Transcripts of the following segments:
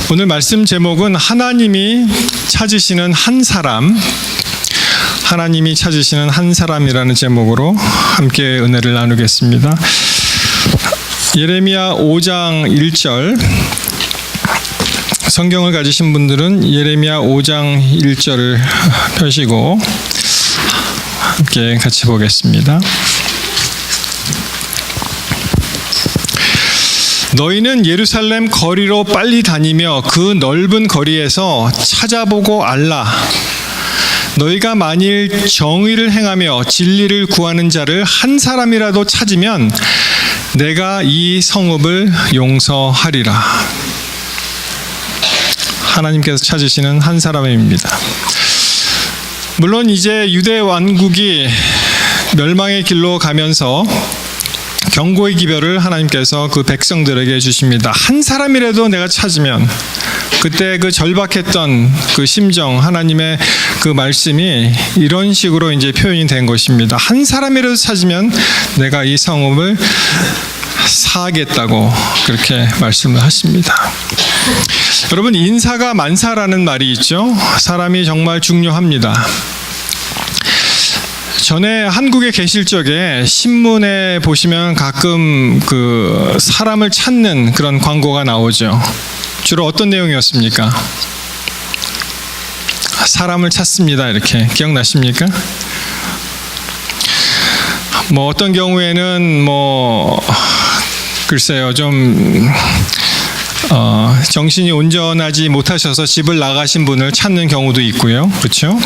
오늘 말씀 제목은 하나님이 찾으시는 한 사람, 하나님이 찾으시는 한 사람이라는 제목으로 함께 은혜를 나누겠습니다. 예레미야 5장 1절, 성경을 가지신 분들은 예레미야 5장 1절을 펴시고 함께 같이 보겠습니다. 너희는 예루살렘 거리로 빨리 다니며 그 넓은 거리에서 찾아보고 알라. 너희가 만일 정의를 행하며 진리를 구하는 자를 한 사람이라도 찾으면 내가 이 성읍을 용서하리라. 하나님께서 찾으시는 한 사람입니다. 물론 이제 유대 왕국이 멸망의 길로 가면서 경고의 기별을 하나님께서 그 백성들에게 해주십니다. 한 사람이라도 내가 찾으면, 그때 그 절박했던 그 심정, 하나님의 그 말씀이 이런 식으로 이제 표현이 된 것입니다. 한 사람이라도 찾으면 내가 이 성읍을 사하겠다고 그렇게 말씀을 하십니다. 여러분, 인사가 만사라는 말이 있죠. 사람이 정말 중요합니다. 전에 한국에 계실 적에 신문에 보시면 가끔 그 사람을 찾는 그런 광고가 나오죠. 주로 어떤 내용이었습니까? 사람을 찾습니다. 이렇게 기억나십니까? 뭐 어떤 경우에는 글쎄요, 좀 정신이 온전하지 못하셔서 집을 나가신 분을 찾는 경우도 있고요. 그렇죠?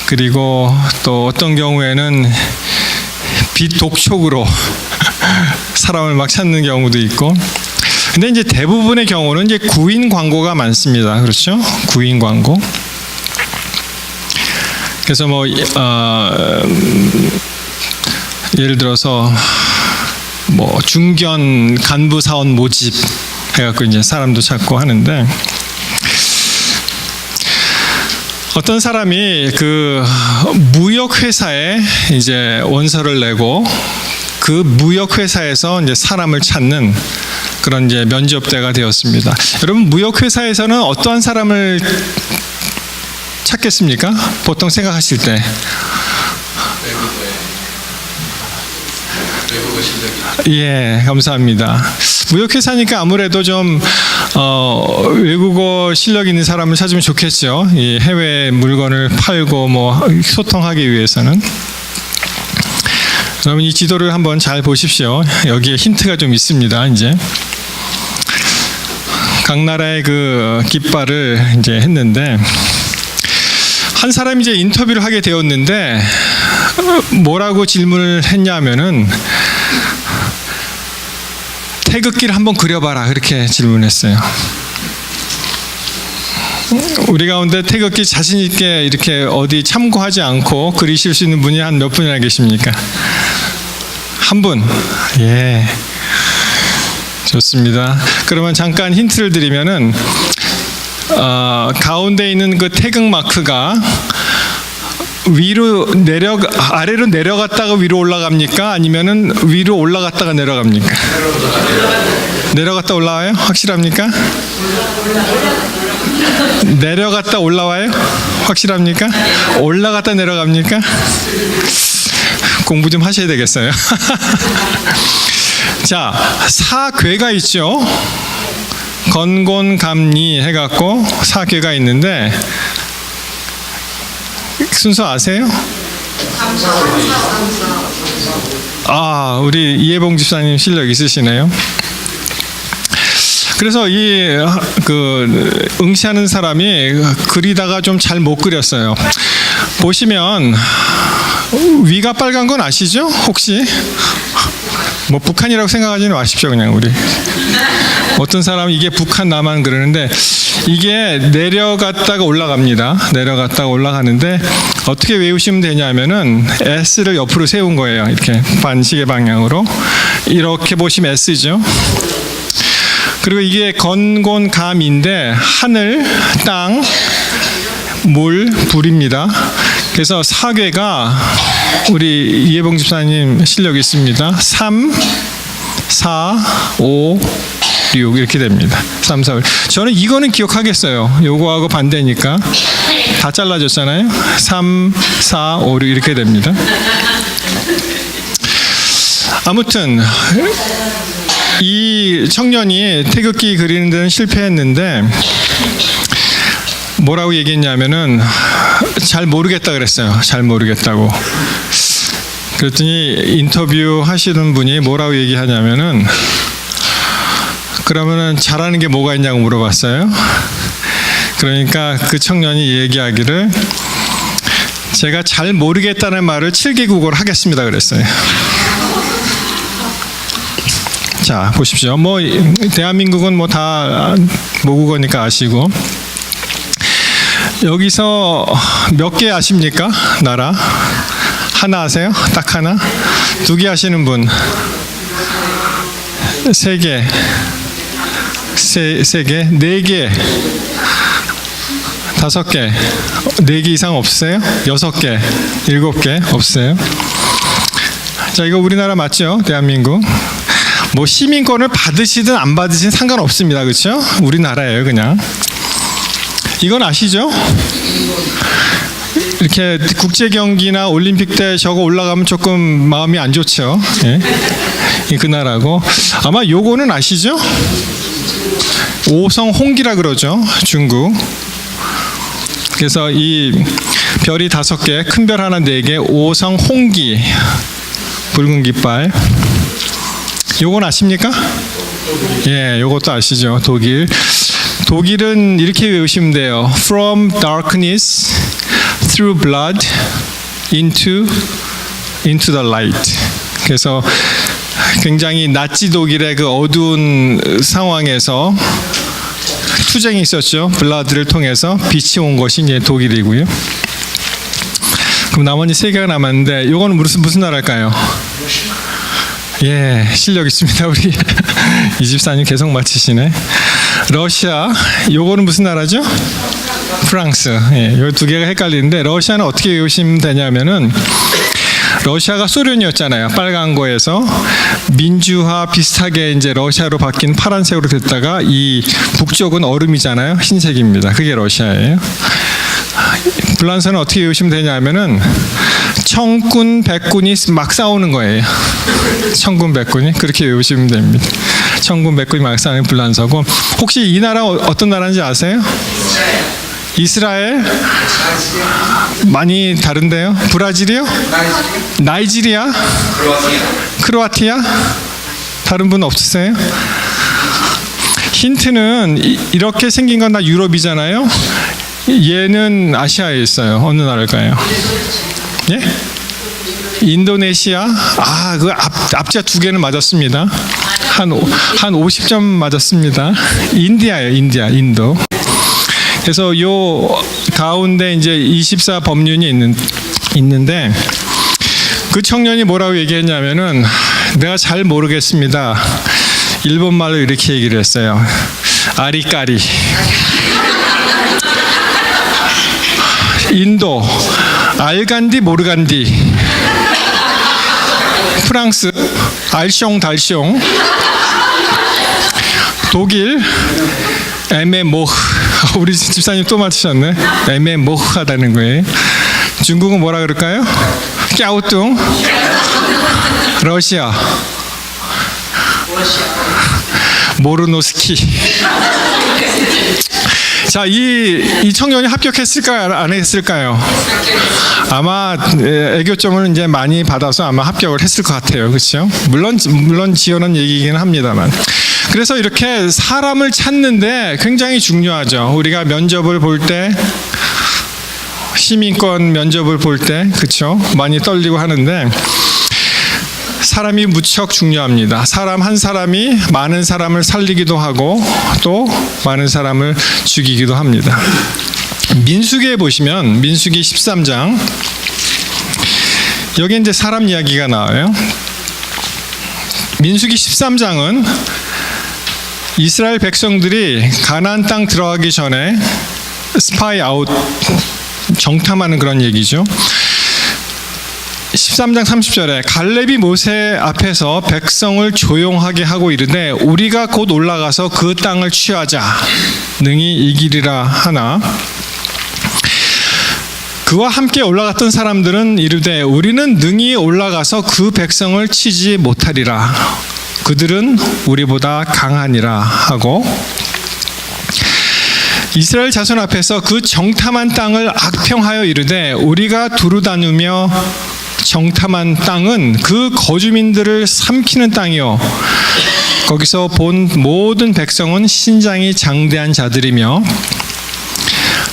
그리고 또 어떤 경우에는 빛독촉으로 사람을 막 찾는 경우도 있고. 근데 이제 대부분의 경우는 이제 구인 광고가 많습니다. 그렇죠? 구인 광고. 그래서 예를 들어서 중견 간부 사원 모집 해갖고 이제 사람도 찾고 하는데, 어떤 사람이 그 무역 회사에 이제 원서를 내고 그 무역 회사에서 이제 사람을 찾는 그런 이제 면접대가 되었습니다. 여러분, 무역 회사에서는 어떠한 사람을 찾겠습니까? 보통 생각하실 때. 예, 감사합니다. 무역회사니까 아무래도 좀 외국어 실력 있는 사람을 찾으면 좋겠죠. 이 해외 물건을 팔고 소통하기 위해서는. 여러분, 이 지도를 한번 잘 보십시오. 여기에 힌트가 좀 있습니다. 이제 각 나라의 그 깃발을 이제 했는데, 한 사람이 이제 인터뷰를 하게 되었는데 뭐라고 질문을 했냐면은, 태극기를 한번 그려봐라, 그렇게 질문했어요. 우리 가운데 태극기 자신 있게 이렇게 어디 참고하지 않고 그리실 수 있는 분이 한 몇 분이나 계십니까? 한 분. 예, 좋습니다. 그러면 잠깐 힌트를 드리면은 가운데 있는 그 태극 마크가 아래로 내려갔다가 위로 올라갑니까? 아니면은 위로 올라갔다가 내려갑니까? 내려갔다 올라와요? 확실합니까? 내려갔다 올라와요? 확실합니까? 올라갔다 내려갑니까? 공부 좀 하셔야 되겠어요. 자, 사괴가 있죠. 건곤감리 해갖고 사괴가 있는데, 순서 아세요? 우리 이해봉 집사님 실력 있으시네요. 그래서 응시하는 사람이 그리다가 좀 잘 못 그렸어요. 보시면 위가 빨간 건 아시죠? 혹시? 북한이라고 생각하지는 마십시오. 그냥 우리 어떤 사람은 이게 북한 나만 그러는데, 이게 내려갔다가 올라갑니다. 내려갔다가 올라가는데 어떻게 외우시면 되냐면은 S를 옆으로 세운 거예요. 이렇게 반시계 방향으로 이렇게 보시면 S죠. 그리고 이게 건곤감인데 하늘, 땅, 물, 불입니다. 그래서 사괴가 우리 이해봉 집사님 실력 있습니다. 3, 4, 5, 6 이렇게 됩니다. 3, 4, 5. 저는 이거는 기억하겠어요. 요거하고 반대니까. 다 잘라졌잖아요. 3, 4, 5, 6 이렇게 됩니다. 아무튼 이 청년이 태극기 그리는 데는 실패했는데 뭐라고 얘기했냐면은 잘 모르겠다 그랬어요. 잘 모르겠다고. 그랬더니 인터뷰 하시는 분이 뭐라고 얘기하냐면은 그러면은 잘하는 게 뭐가 있냐고 물어봤어요. 그러니까 그 청년이 얘기하기를 제가 잘 모르겠다는 말을 7개 국어로 하겠습니다 그랬어요. 자, 보십시오. 뭐 대한민국은 뭐 다 모국어니까 아시고 여기서 몇 개 아십니까? 나라? 하나 아세요? 딱 하나? 2개 아시는 분? 3개? 3개? 4개? 5개? 4개 이상 없으세요? 6개? 7개? 없어요? 자, 이거 우리나라 맞죠? 대한민국. 뭐 시민권을 받으시든 안 받으시든 상관없습니다. 그렇죠? 우리나라예요, 그냥. 이건 아시죠? 이렇게 국제 경기나 올림픽 때 저거 올라가면 조금 마음이 안 좋죠. 예? 그 나라고. 아마 요거는 아시죠? 오성 홍기라 그러죠. 중국. 그래서 이 별이 5개, 큰 별 하나 4개, 오성 홍기. 붉은 깃발. 요건 아십니까? 예, 요것도 아시죠. 독일. 독일은 이렇게 외우시면 돼요. From darkness through blood into the light. 그래서 굉장히 나치 독일의 그 어두운 상황에서 투쟁이 있었죠. 블라드를 통해서 빛이 온 것이 이제 독일이고요. 그럼 나머지 3개가 남았는데 이거는 무슨 나라일까요? 예, 실력 있습니다. 우리 24님 계속 맞히시네. 러시아, 요거는 무슨 나라죠? 프랑스. 예, 요 2개가 헷갈리는데 러시아는 어떻게 외우시면 되냐면은 러시아가 소련이었잖아요. 빨간 거에서 민주화 비슷하게 이제 러시아로 바뀐 파란색으로 됐다가 이 북쪽은 얼음이잖아요. 흰색입니다. 그게 러시아예요. 불란서는 어떻게 외우시면 되냐면은 청군 백군이 막 싸우는 거예요. 청군 백군이 그렇게 외우시면 됩니다. 청군 백군이 막 싸우는 불란서고. 혹시 이 나라 어떤 나라인지 아세요? 이스라엘? 많이 다른데요? 브라질이요? 나이지리아? 크로아티아? 다른 분 없으세요? 힌트는 이렇게 생긴 건 다 유럽이잖아요. 얘는 아시아에 있어요. 어느 나라일까요? 예? 인도네시아? 아, 그 앞자 2개는 맞았습니다. 한 50점 맞았습니다. 인디아예요. 인도. 그래서 요 가운데 이제 24 법륜이 있는데 그 청년이 뭐라고 얘기했냐면은 내가 잘 모르겠습니다. 일본 말로 이렇게 얘기를 했어요. 아리까리. 인도 알간디 모르간디. 프랑스 알숑 달숑. 독일 에메모흐. 우리 집사님 또 맞추셨네. 에메모흐하다는 거예요. 중국은 뭐라 그럴까요? 까우뚱. 러시아 모르노스키. 자, 이 청년이 합격했을까요? 안 했을까요? 아마 애교점을 이제 많이 받아서 아마 합격을 했을 것 같아요. 그렇죠? 물론 지어낸 얘기이긴 합니다만. 그래서 이렇게 사람을 찾는데 굉장히 중요하죠. 우리가 면접을 볼 때, 시민권 면접을 볼 때, 그렇죠? 많이 떨리고 하는데 사람이 무척 중요합니다. 사람 한 사람이 많은 사람을 살리기도 하고 또 많은 사람을 죽이기도 합니다. 민수기에 보시면 민수기 13장 여기 이제 사람 이야기가 나와요. 민수기 13장은 이스라엘 백성들이 가나안 땅 들어가기 전에 스파이 아웃 정탐하는 그런 얘기죠. 13장 30절에 갈렙이 모세 앞에서 백성을 조용하게 하고 이르되 우리가 곧 올라가서 그 땅을 취하자 능히 이기리라 하나 그와 함께 올라갔던 사람들은 이르되 우리는 능히 올라가서 그 백성을 치지 못하리라 그들은 우리보다 강하니라 하고 이스라엘 자손 앞에서 그 정탐한 땅을 악평하여 이르되 우리가 두루 다니며 정탐한 땅은 그 거주민들을 삼키는 땅이요 거기서 본 모든 백성은 신장이 장대한 자들이며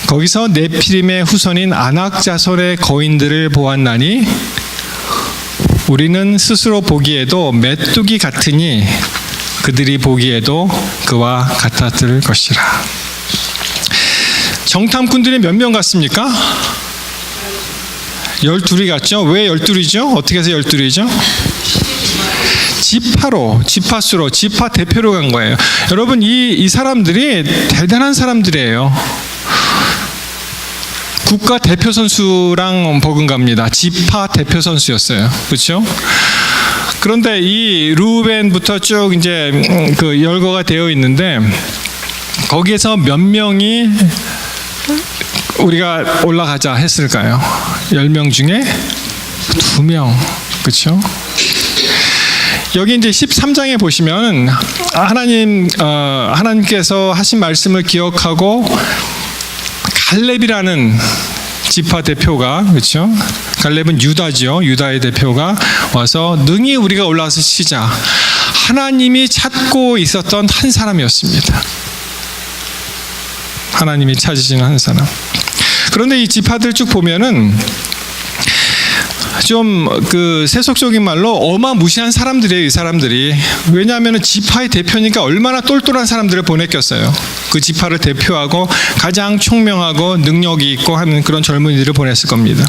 거기서 네피림의 후손인 아낙 자손의 거인들을 보았나니 우리는 스스로 보기에도 메뚜기 같으니 그들이 보기에도 그와 같았을 것이라. 정탐꾼들이 몇 명 같습니까? 12이 같죠? 왜 12이죠? 어떻게 해서 12이죠? 지파수로 지파 대표로 간 거예요. 여러분 이 사람들이 대단한 사람들이에요. 국가 대표 선수랑 버금갑니다. 지파 대표 선수였어요. 그렇죠? 그런데 이 루벤부터 쭉 이제 그 열거가 되어 있는데 거기에서 몇 명이 우리가 올라가자 했을까요? 10명 중에 2명. 그렇죠? 여기 이제 13장에 보시면 하나님께서 하신 말씀을 기억하고 갈렙이라는 지파 대표가 그렇죠? 갈렙은 유다죠. 유다의 대표가 와서 능히 우리가 올라가서 치자. 하나님이 찾고 있었던 한 사람이었습니다. 하나님이 찾으시는 한 사람. 그런데 이 지파들 쭉 보면은 좀 그 세속적인 말로 어마무시한 사람들이에요. 이 사람들이. 왜냐하면 지파의 대표니까 얼마나 똘똘한 사람들을 보냈겠어요. 그 지파를 대표하고 가장 총명하고 능력이 있고 하는 그런 젊은이들을 보냈을 겁니다.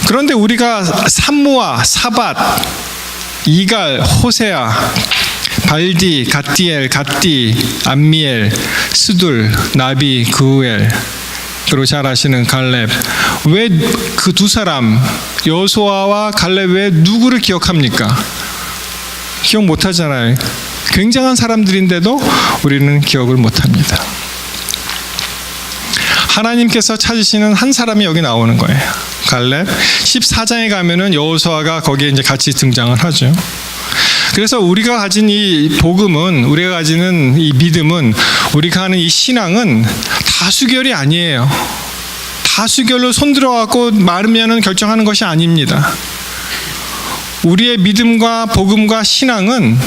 그런데 우리가 삼무아, 사밧, 이갈, 호세아, 발디, 갓디엘, 갓디, 암미엘, 스둘, 나비, 그우엘 그리고 잘 아시는 갈렙. 왜 그 두 사람 여호수아와 갈렙 왜 누구를 기억합니까? 기억 못하잖아요. 굉장한 사람들인데도 우리는 기억을 못합니다. 하나님께서 찾으시는 한 사람이 여기 나오는 거예요. 갈렙. 14장에 가면은 여호수아가 거기에 이제 같이 등장을 하죠. 그래서 우리가 가진 이 복음은, 우리가 가지는 이 믿음은, 우리가 하는 이 신앙은 다수결이 아니에요. 다수결로 손들어갖고 마르면은 결정하는 것이 아닙니다. 우리의 믿음과 복음과 신앙은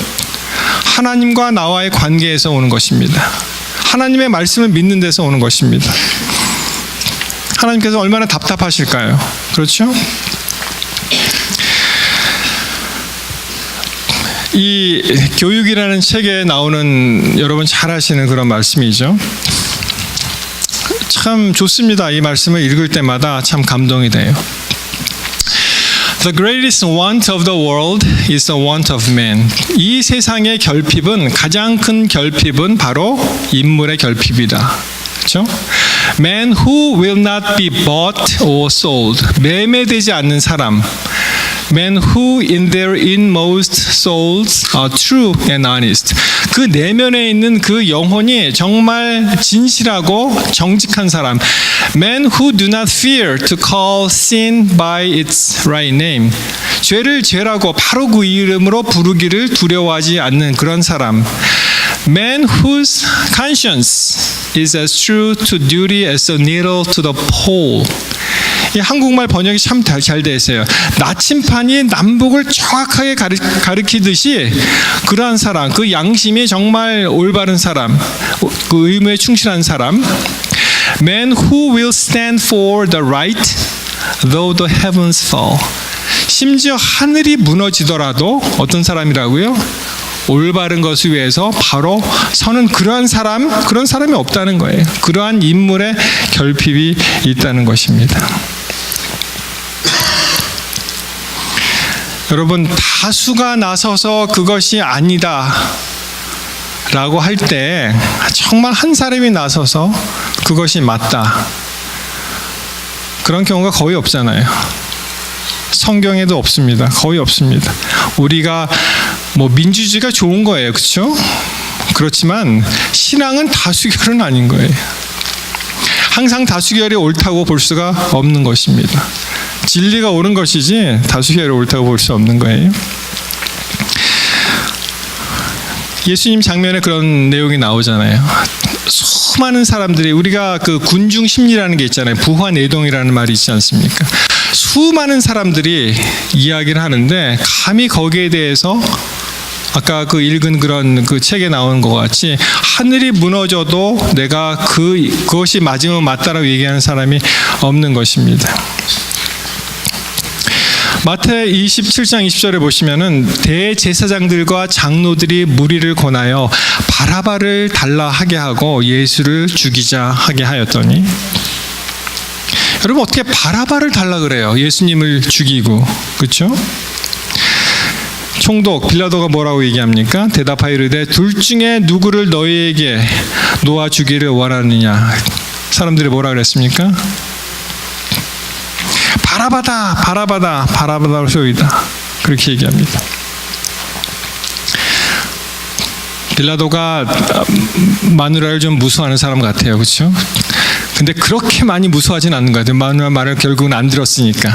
하나님과 나와의 관계에서 오는 것입니다. 하나님의 말씀을 믿는 데서 오는 것입니다. 하나님께서 얼마나 답답하실까요? 그렇죠? 이 교육이라는 책에 나오는 여러분 잘 아시는 그런 말씀이죠. 참 좋습니다. 이 말씀을 읽을 때마다 참 감동이 돼요. The greatest want of the world is the want of man. 이 세상의 결핍은, 가장 큰 결핍은 바로 인물의 결핍이다. 그렇죠? Man who will not be bought or sold. 매매되지 않는 사람. Men who in their inmost souls are true and honest. 그 내면에 있는 그 영혼이 정말 진실하고 정직한 사람. Men who do not fear to call sin by its right name. 죄를 죄라고 바로 그 이름으로 부르기를 두려워하지 않는 그런 사람. Man whose conscience is as true to duty as a needle to the pole. 이 한국말 번역이 참 잘 돼 있어요. 나침판이 남북을 정확하게 가리키듯이 그러한 사람, 그 양심이 정말 올바른 사람, 그 의무에 충실한 사람. Man who will stand for the right though the heavens fall. 심지어 하늘이 무너지더라도 어떤 사람이라고요? 올바른 것을 위해서 바로 서는 그러한 사람이 없다는 거예요. 그러한 인물의 결핍이 있다는 것입니다. 여러분, 다수가 나서서 그것이 아니다 라고 할 때 정말 한 사람이 나서서 그것이 맞다, 그런 경우가 거의 없잖아요. 성경에도 없습니다. 거의 없습니다. 우리가 뭐 민주주의가 좋은 거예요. 그렇죠? 그렇지만 신앙은 다수결은 아닌 거예요. 항상 다수결이 옳다고 볼 수가 없는 것입니다. 진리가 옳은 것이지 다수결이 옳다고 볼 수 없는 거예요. 예수님 장면에 그런 내용이 나오잖아요. 수많은 사람들이, 우리가 그 군중 심리라는 게 있잖아요. 부화내동이라는 말이 있지 않습니까? 수많은 사람들이 이야기를 하는데 감히 거기에 대해서 아까 그 읽은 그런 그 책에 나오는 것 같이 하늘이 무너져도 내가 그것이 맞으면 맞다라고 얘기하는 사람이 없는 것입니다. 마태 27장 20절에 보시면은 대제사장들과 장로들이 무리를 권하여 바라바를 달라 하게 하고 예수를 죽이자 하게 하였더니, 여러분 어떻게 바라바를 달라 그래요? 예수님을 죽이고, 그렇죠? 총독 빌라도가 뭐라고 얘기합니까? 대답하여 이르되 둘 중에 누구를 너희에게 놓아 주기를 원하느냐? 사람들이 뭐라 그랬습니까? 바라바다, 바라바다, 바라바다 소이다. 그렇게 얘기합니다. 빌라도가 마누라를 좀 무서워하는 사람 같아요. 그렇죠? 근데 그렇게 많이 무서워하진 않는 것 같아요. 마누라 말을 결국은 안 들었으니까.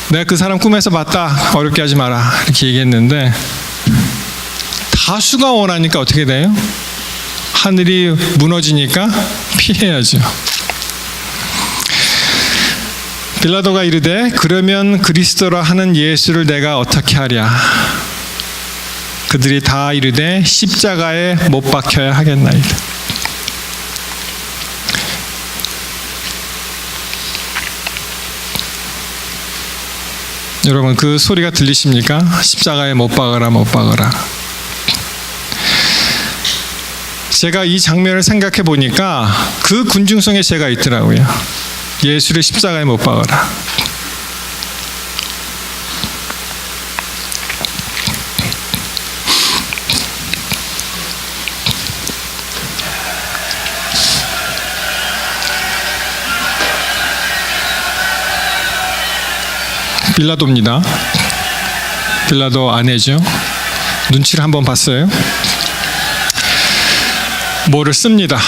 내가 그 사람 꿈에서 봤다. 어렵게 하지 마라. 이렇게 얘기했는데 다수가 원하니까 어떻게 돼요? 하늘이 무너지니까 피해야죠. 빌라도가 이르되 그러면 그리스도라 하는 예수를 내가 어떻게 하랴? 그들이 다 이르되 십자가에 못 박혀야 하겠나이다. 여러분 그 소리가 들리십니까? 십자가에 못 박아라, 못 박아라. 제가 이 장면을 생각해 보니까 그 군중성에 제가 있더라고요. 예수를 십자가에 못 박아라. 빌라도입니다. 빌라도 아내죠. 눈치를 한번 봤어요. 뭐를 씁니다.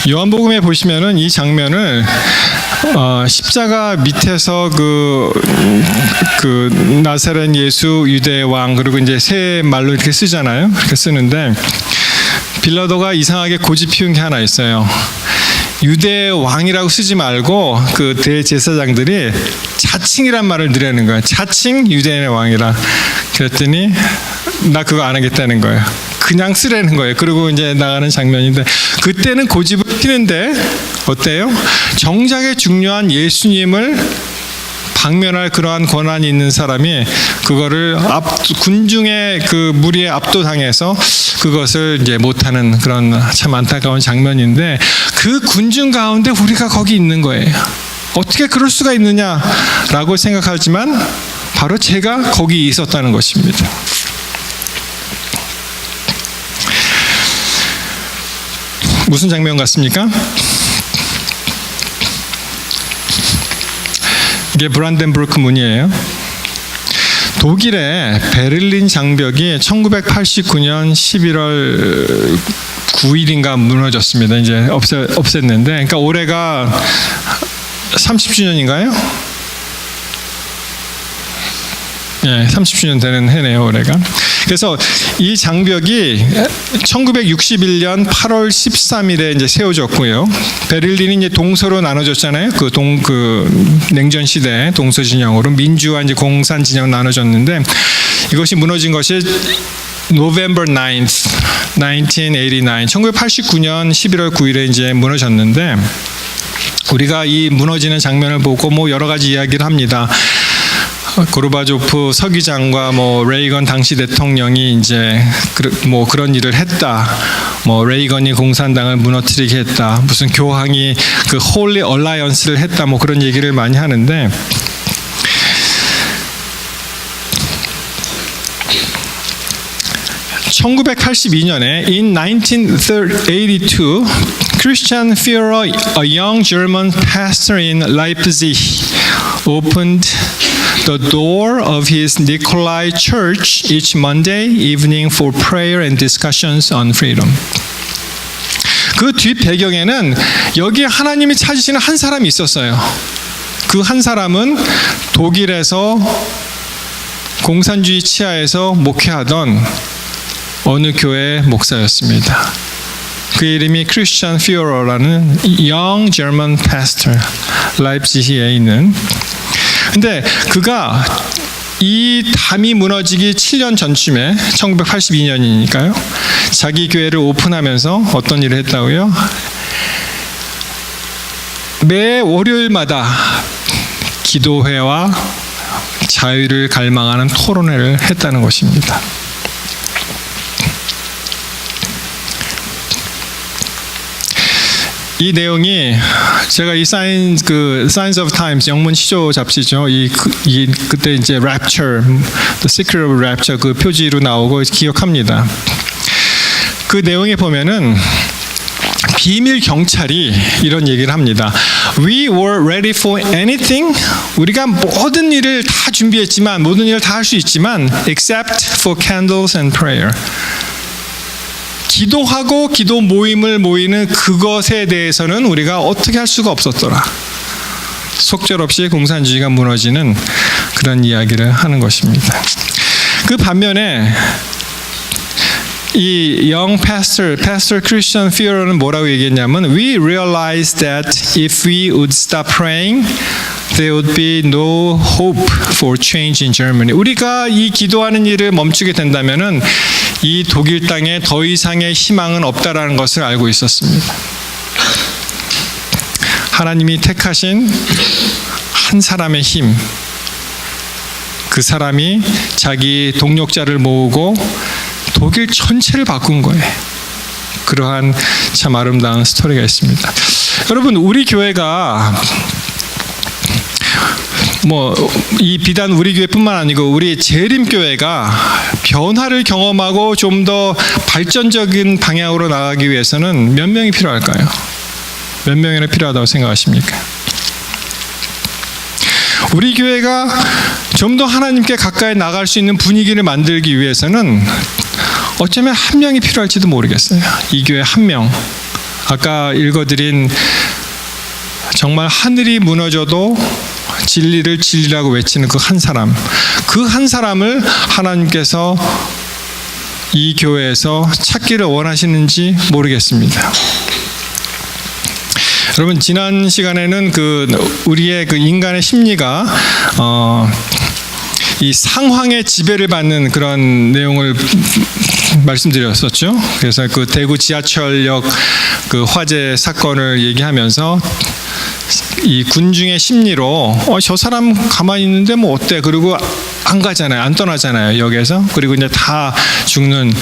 요한복음에 보시면은 이 장면을 십자가 밑에서 그 나사렛 예수 유대의 왕, 그리고 이제 새 말로 이렇게 쓰잖아요. 그렇게 쓰는데 빌라도가 이상하게 고집 피운 게 하나 있어요. 유대의 왕이라고 쓰지 말고 그 대제사장들이 자칭이란 말을 늘리는 거예요. 자칭 유대의 왕이라. 그랬더니 나 그거 안 하겠다는 거예요. 그냥 쓰라는 거예요. 그리고 이제 나가는 장면인데 그때는 고집을 피는데 어때요? 정작에 중요한 예수님을 방면할 그러한 권한이 있는 사람이 그거를 군중의 그 무리에 압도당해서 그것을 이제 못하는 그런 참 안타까운 장면인데 그 군중 가운데 우리가 거기 있는 거예요. 어떻게 그럴 수가 있느냐라고 생각하지만 바로 제가 거기 있었다는 것입니다. 무슨 장면 같습니까? 이게 브란덴부르크 문이에요. 독일의 베를린 장벽이 1989년 11월 9일인가 무너졌습니다. 이제 없앴는데, 그러니까 올해가 30주년인가요? 예, 30주년 되는 해네요, 올해가. 그래서 이 장벽이 1961년 8월 13일에 이제 세워졌고요. 베를린이 이제 동서로 나눠졌잖아요. 그 냉전 시대 동서 진영으로 민주와 이제 공산 진영 나눠졌는데 이것이 무너진 것이 November 9th, 1989, 1989년 11월 9일에 이제 무너졌는데 우리가 이 무너지는 장면을 보고 뭐 여러 가지 이야기를 합니다. 고르바초프 서기장과 뭐 레이건 당시 대통령이 이제 뭐 그런 일을 했다. 뭐 레이건이 공산당을 무너뜨리게 했다, 무슨 교황이 그 홀리 얼라이언스를 했다, 뭐 그런 얘기를 많이 하는데, (1982년에) in 1982 Christian Führer, a young German pastor in Leipzig, opened the door of his Nikolai Church each Monday evening for prayer and discussions on freedom. 그 뒷 배경에는 여기에 하나님이 찾으시는 한 사람이 있었어요. 그 한 사람은 독일에서 공산주의 치하에서 목회하던 어느 교회 목사였습니다. 그 이름이 크리스찬 퓨어러라는 young German pastor, 라이프치히에 있는. 근데 그가 이 담이 무너지기 7년 전쯤에 1982년이니까요. 자기 교회를 오픈하면서 어떤 일을 했다고요? 매 월요일마다 기도회와 자유를 갈망하는 토론회를 했다는 것입니다. 이 내용이 제가 이 Signs of Times 영문 시조 잡지죠. 그때 이제 Rapture, The Secret of Rapture 그 표지로 나오고 기억합니다. 그 내용에 보면은 비밀 경찰이 이런 얘기를 합니다. We were ready for anything. 우리가 모든 일을 다 준비했지만, 모든 일을 다 할 수 있지만, except for candles and prayer. 기도하고 기도 모임을 모이는 그것에 대해서는 우리가 어떻게 할 수가 없었더라. 속절없이 공산주의가 무너지는 그런 이야기를 하는 것입니다. 그 반면에 이 young pastor Christian Führer는 뭐라고 얘기했냐면, we realized that if we would stop praying, there would be no hope for change in Germany. 우리가 이 기도하는 일을 멈추게 된다면은 이 독일 땅에 더 이상의 희망은 없다라는 것을 알고 있었습니다. 하나님이 택하신 한 사람의 힘, 그 사람이 자기 동력자를 모으고 독일 전체를 바꾼 거예요. 그러한 참 아름다운 스토리가 있습니다. 여러분, 우리 교회가 이 비단 우리 교회뿐만 아니고 우리 재림교회가 변화를 경험하고 좀 더 발전적인 방향으로 나가기 위해서는 몇 명이 필요할까요? 몇 명이나 필요하다고 생각하십니까? 우리 교회가 좀 더 하나님께 가까이 나갈 수 있는 분위기를 만들기 위해서는 어쩌면 한 명이 필요할지도 모르겠어요. 이 교회 한 명. 아까 읽어드린 정말 하늘이 무너져도 진리를 진리라고 외치는 그 한 사람, 그 한 사람을 하나님께서 이 교회에서 찾기를 원하시는지 모르겠습니다. 여러분, 지난 시간에는 우리의 인간의 심리가 이 상황의 지배를 받는 그런 내용을 말씀드렸었죠. 그래서 그 대구 지하철역 그 화재 사건을 얘기하면서 이 군중의 심리로 저 사람 가만히 있는데 뭐 어때? 그리고 안 가잖아요. 안 떠나잖아요. 역에서. 그리고 이제 다 죽는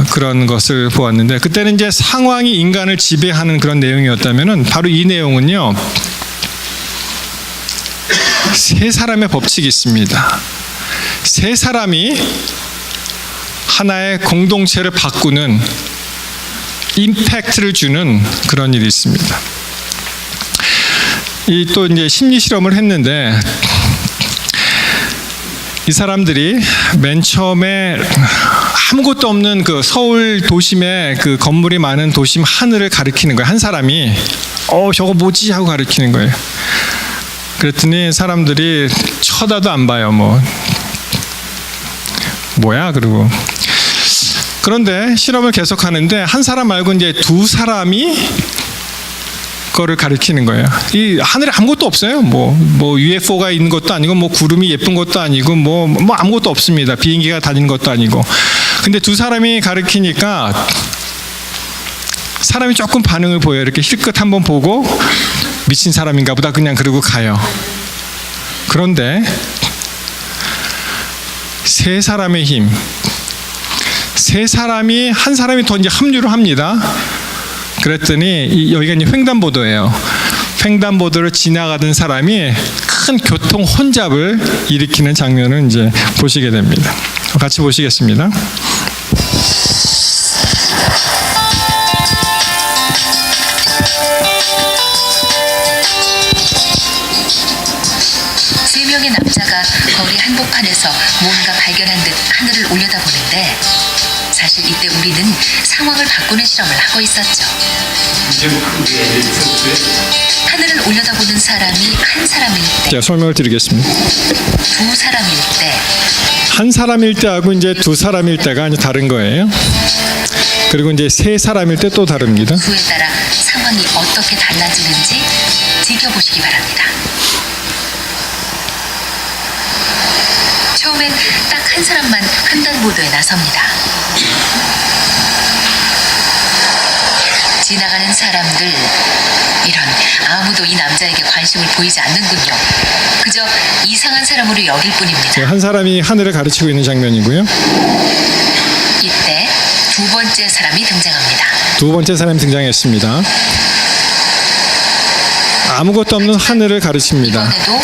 그런 것을 보았는데, 그때는 이제 상황이 인간을 지배하는 그런 내용이었다면은 바로 이 내용은요, 세 사람의 법칙이 있습니다. 세 사람이 하나의 공동체를 바꾸는 임팩트를 주는 그런 일이 있습니다. 또 이제 심리 실험을 했는데, 이 사람들이 맨 처음에 아무것도 없는 그 서울 도심에 그 건물이 많은 도심 하늘을 가리키는 거예요. 한 사람이 저거 뭐지 하고 가리키는 거예요. 그랬더니 사람들이 쳐다도 안 봐요. 뭐야 그러고. 그런데 실험을 계속하는데 한 사람 말고 이제 두 사람이 거를 가리키는 거예요. 이 하늘에 아무것도 없어요. 뭐 UFO가 있는 것도 아니고, 뭐 구름이 예쁜 것도 아니고, 뭐 아무것도 없습니다. 비행기가 다니는 것도 아니고. 근데 두 사람이 가리키니까 사람이 조금 반응을 보여요. 이렇게 힐끗 한번 보고 미친 사람인가 보다 그냥 그러고 가요. 그런데 세 사람의 힘, 세 사람이 한 사람이 더 이제 합류를 합니다. 그랬더니 여기가 이제 횡단보도예요. 횡단보도를 지나가던 사람이 큰 교통 혼잡을 일으키는 장면을 이제 보시게 됩니다. 같이 보시겠습니다. 세 명의 남자가 거리 한복판에서 뭔가 발견한 듯 하늘을 올려다보는데 사실 이때 우리는 상황을 바꾸는 실험을 하고 있었죠. 하늘을 올려다보는 사람이 한 사람일 때, 제가 설명을 드리겠습니다. 두 사람일 때, 한 사람일 때하고 이제 두 사람일 때가 이제 다른 거예요. 그리고 이제 세 사람일 때 또 다릅니다. 수에 따라 상황이 어떻게 달라지는지 지켜보시기 바랍니다. 처음엔 딱 한 사람만 횡단보도에 나섭니다. 지나가는 사람들, 이런, 아무도 이 남자에게 관심을 보이지 않는군요. 그저 이상한 사람으로 여길 뿐입니다. 한 사람이 하늘을 가르치고 있는 장면이고요. 이때 두 번째 사람이 등장합니다. 두 번째 사람이 등장했습니다. 아무것도 없는 하늘을 가르칩니다. 이번에도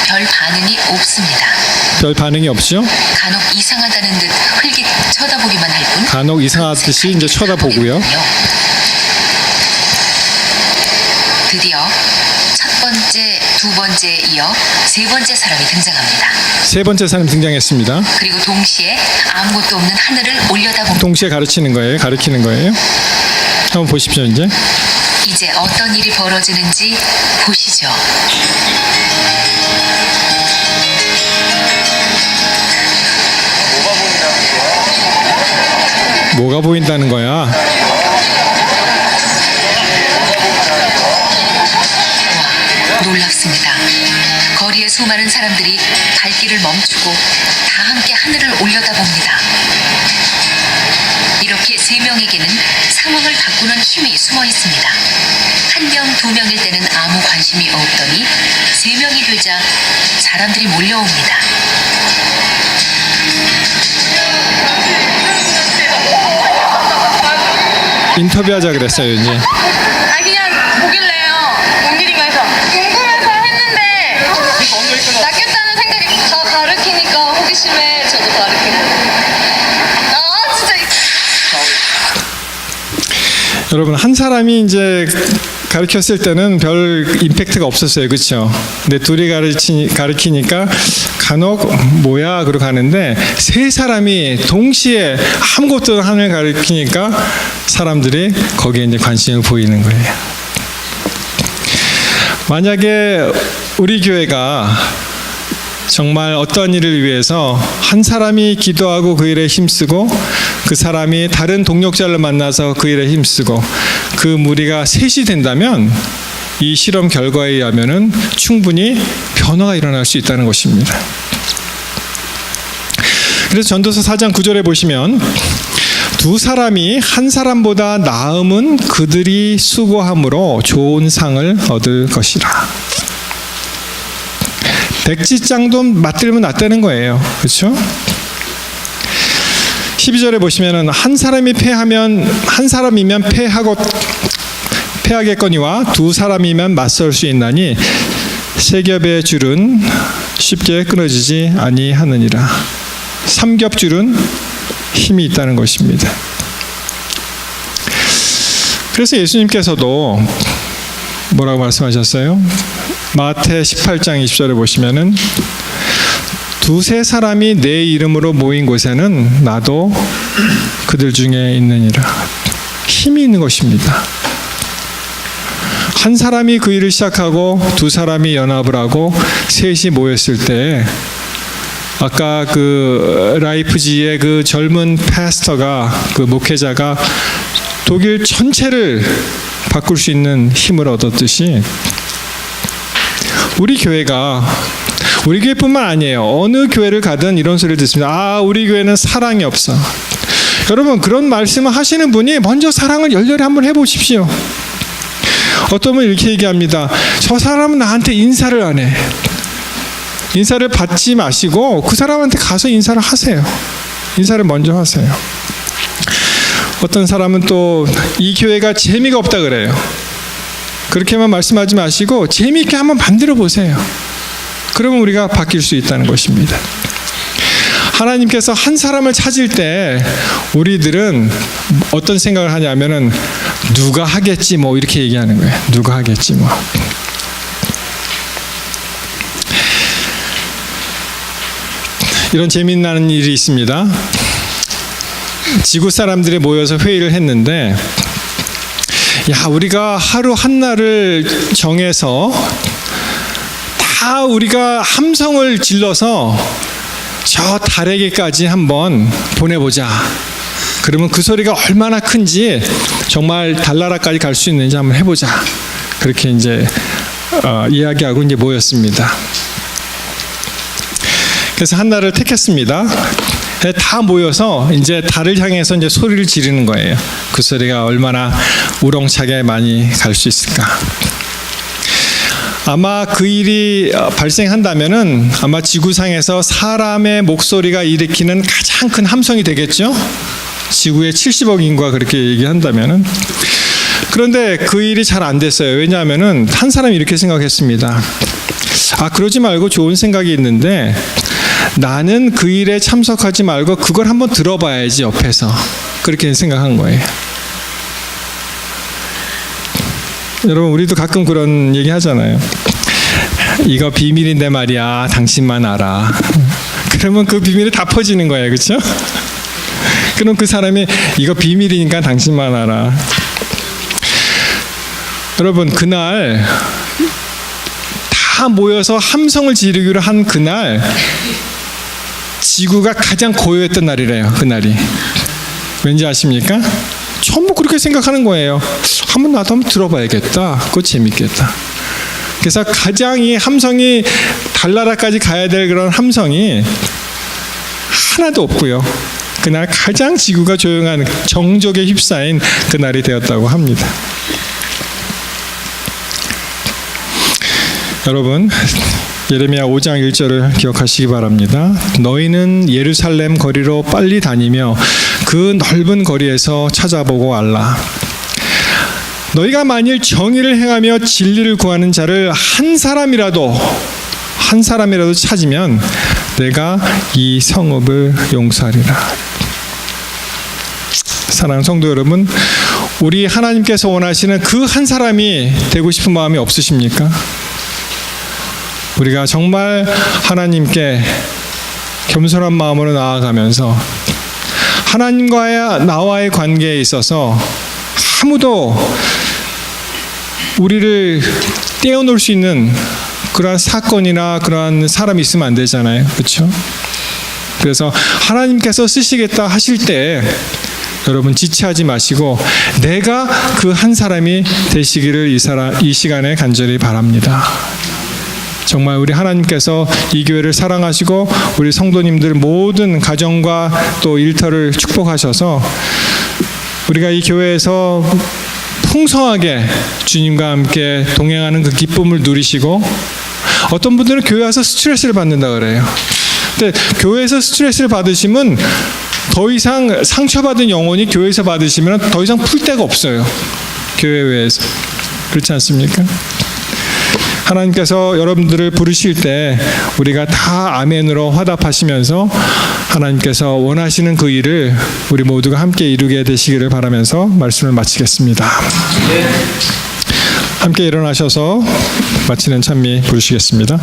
별 반응이 없습니다. 별 반응이 없죠? 간혹 이상하다는 듯 흘깃 쳐다보기만 할 뿐. 간혹 이상하듯이 이제 쳐다보고요. 드디어 첫 번째, 두 번째에 이어 세 번째 사람이 등장합니다. 세 번째 사람 등장했습니다. 그리고 동시에 아무것도 없는 하늘을 올려다봅니다. 동시에 가르치는 거예요. 가르치는 거예요. 한번 보십시오. 이제 어떤 일이 벌어지는지 보시죠. 뭐가 보인다는 거야? 놀랍습니다. 거리의 수많은 사람들이 발길을 멈추고 다 함께 하늘을 올려다봅니다. 이렇게 세 명에게는 상황을 바꾸는 힘이 숨어 있습니다. 한 명, 두 명일 때는 아무 관심이 없더니 세 명이 되자 사람들이 몰려옵니다. 인터뷰하자 그랬어요. 이제 그냥 보길래요. 뭔일인가 해서 궁금해서 했는데 낚였다는 생각이 다 가르치니까 호기심에 저도 가르치고. 아 진짜. 여러분, 한 사람이 이제 가르쳤을 때는 별 임팩트가 없었어요. 그렇죠? 근데 둘이 가르치니까 간혹 뭐야 그러고 가는데 세 사람이 동시에 아무것도 하늘 가르치니까 사람들이 거기에 이제 관심을 보이는 거예요. 만약에 우리 교회가 정말 어떤 일을 위해서 한 사람이 기도하고 그 일에 힘쓰고 그 사람이 다른 동력자를 만나서 그 일에 힘쓰고 그 무리가 셋이 된다면 이 실험 결과에 의하면은 충분히 변화가 일어날 수 있다는 것입니다. 그래서 전도서 4장 9절에 보시면 두 사람이 한 사람보다 나음은 그들이 수고함으로 좋은 상을 얻을 것이라. 백지장도 맞들면 낫다는 거예요. 그렇죠? 12절에 보시면은 한 사람이 패하면 한 사람이면 패하겠거니와 두 사람이면 맞설 수 있나니 세 겹의 줄은 쉽게 끊어지지 아니하느니라. 삼겹줄은 힘이 있다는 것입니다. 그래서 예수님께서도 뭐라고 말씀하셨어요? 마태 18장 20절에 보시면은 두세 사람이 내 이름으로 모인 곳에는 나도 그들 중에 있느니라. 힘이 있는 것입니다. 한 사람이 그 일을 시작하고 두 사람이 연합을 하고 셋이 모였을 때 아까 그 라이프지의 그 젊은 패스터가 그 목회자가 독일 전체를 바꿀 수 있는 힘을 얻었듯이 우리 교회뿐만 아니에요. 어느 교회를 가든 이런 소리를 듣습니다. 아, 우리 교회는 사랑이 없어. 여러분, 그런 말씀을 하시는 분이 먼저 사랑을 열렬히 한번 해보십시오. 어떤 분은 이렇게 얘기합니다. 저 사람은 나한테 인사를 안 해. 인사를 받지 마시고 그 사람한테 가서 인사를 하세요. 인사를 먼저 하세요. 어떤 사람은 또 이 교회가 재미가 없다 그래요. 그렇게만 말씀하지 마시고 재미있게 한번 만들어 보세요. 그러면 우리가 바뀔 수 있다는 것입니다. 하나님께서 한 사람을 찾을 때 우리들은 어떤 생각을 하냐면은 누가 하겠지 뭐 이렇게 얘기하는 거예요. 누가 하겠지 뭐. 이런 재미나는 일이 있습니다. 지구 사람들이 모여서 회의를 했는데, 야, 우리가 하루 한 날을 정해서 다 우리가 함성을 질러서 저 달에게까지 한번 보내보자. 그러면 그 소리가 얼마나 큰지 정말 달나라까지 갈 수 있는지 한번 해보자. 그렇게 이제 이야기하고 이제 모였습니다. 그래서 한 날을 택했습니다. 다 모여서 이제 달을 향해서 이제 소리를 지르는 거예요. 그 소리가 얼마나 우렁차게 많이 갈 수 있을까. 아마 그 일이 발생한다면은 아마 지구상에서 사람의 목소리가 일으키는 가장 큰 함성이 되겠죠. 지구의 70억 인구가 그렇게 얘기한다면은. 그런데 그 일이 잘 안 됐어요. 왜냐하면은 한 사람이 이렇게 생각했습니다. 아, 그러지 말고 좋은 생각이 있는데 나는 그 일에 참석하지 말고 그걸 한번 들어봐야지 옆에서. 그렇게 생각한 거예요. 여러분, 우리도 가끔 그런 얘기 하잖아요. 이거 비밀인데 말이야, 당신만 알아. 그러면 그 비밀이 다 퍼지는 거예요. 그렇죠? 그럼 그 사람이 이거 비밀이니까 당신만 알아. 여러분, 그날 다 모여서 함성을 지르기로 한 그날 지구가 가장 고요했던 날이래요. 그날이. 왠지 아십니까? 전부 그렇게 생각하는 거예요. 나도 한번 들어봐야겠다. 그거 재밌겠다. 그래서 가장 이 함성이 달나라까지 가야 될 그런 함성이 하나도 없고요. 그날 가장 지구가 조용한 정적에 휩싸인 그날이 되었다고 합니다. 여러분, 예레미야 5장 1절을 기억하시기 바랍니다. 너희는 예루살렘 거리로 빨리 다니며 그 넓은 거리에서 찾아보고 알라. 너희가 만일 정의를 행하며 진리를 구하는 자를 한 사람이라도 찾으면 내가 이 성읍을 용서하리라. 사랑하는 성도 여러분, 우리 하나님께서 원하시는 그 한 사람이 되고 싶은 마음이 없으십니까? 우리가 정말 하나님께 겸손한 마음으로 나아가면서 하나님과의 나와의 관계에 있어서 아무도 우리를 떼어놓을 수 있는 그러한 사건이나 그러한 사람이 있으면 안 되잖아요. 그렇죠? 그래서 하나님께서 쓰시겠다 하실 때 여러분 지체하지 마시고 내가 그 한 사람이 되시기를 이 시간에 간절히 바랍니다. 정말 우리 하나님께서 이 교회를 사랑하시고 우리 성도님들 모든 가정과 또 일터를 축복하셔서 우리가 이 교회에서 풍성하게 주님과 함께 동행하는 그 기쁨을 누리시고, 어떤 분들은 교회 와서 스트레스를 받는다 그래요. 근데 교회에서 스트레스를 받으시면 더 이상 상처받은 영혼이 교회에서 받으시면 더 이상 풀 데가 없어요. 교회 외에서. 그렇지 않습니까? 하나님께서 여러분들을 부르실 때 우리가 다 아멘으로 화답하시면서 하나님께서 원하시는 그 일을 우리 모두가 함께 이루게 되시기를 바라면서 말씀을 마치겠습니다. 함께 일어나셔서 마치는 찬미 부르시겠습니다.